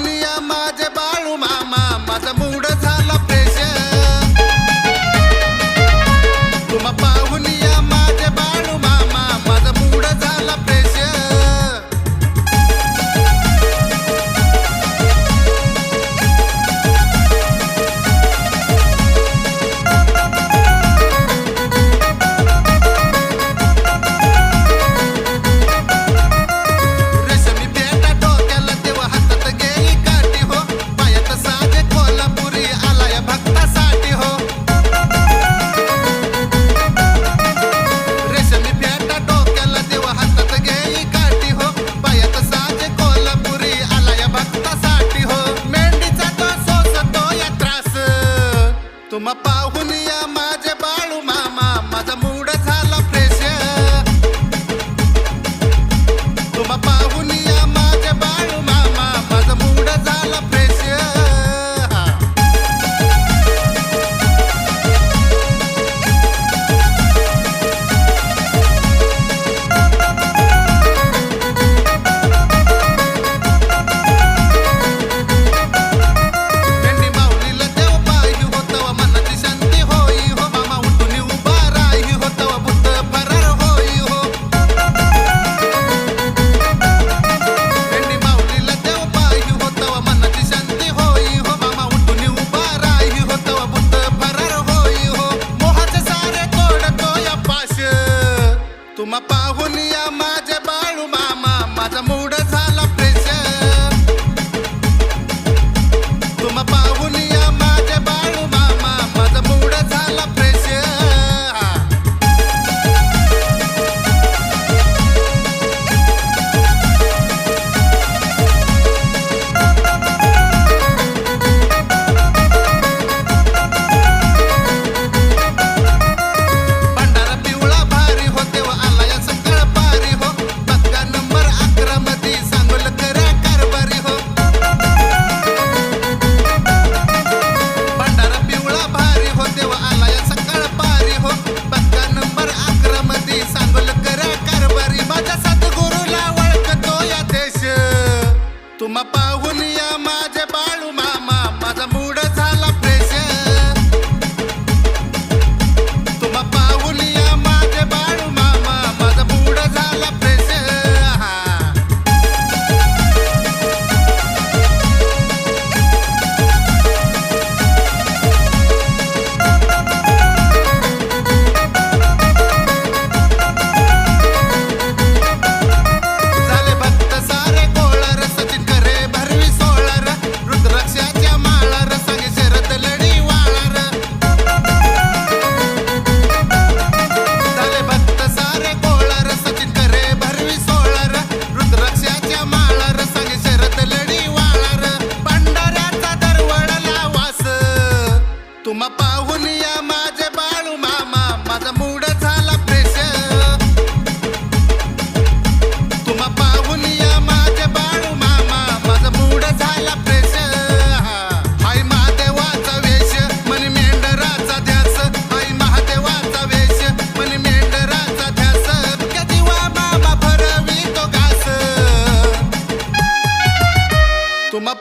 पाहून या माझे बाळू मामा माझा मूड झाला फ्रेश तुम्हा पाहून या माझे बाळू मामा माझा मूड झाला फ्रेश तुम्हा पाहून या माझे बाळू मामा माझा मूड झाला फ्रेश तुम्हा पाहून या माझे बाळू मामा माझा मूड झाला फ्रेश तुम्हा पाहून या माझे बाळू मामा माझा मूड झाला फ्रेश तुम्हा पाहून या माझे बाळू मामा माझा मूड झाला फ्रेश तुम्हा पाहून या माझे बाळू मामा माझा मूड झाला फ्रेश तुम्हा पाहून या माझे बाळू मामा माझा मूड झाला फ्रेश तुम्हा पाहून या माझे बाळू मामा माझा मूड झाला फ्रेश तुम्हा पाहून या माझे बाळू मामा माझा मूड झाला फ्रेश हाय महादेवाचा वेश मनी मेंढराचा ध्यास हाय महादेवाचा वेश मनी मेंढराचा ध्यास त्या जीवा मामा भरवी तो घास तुम्हा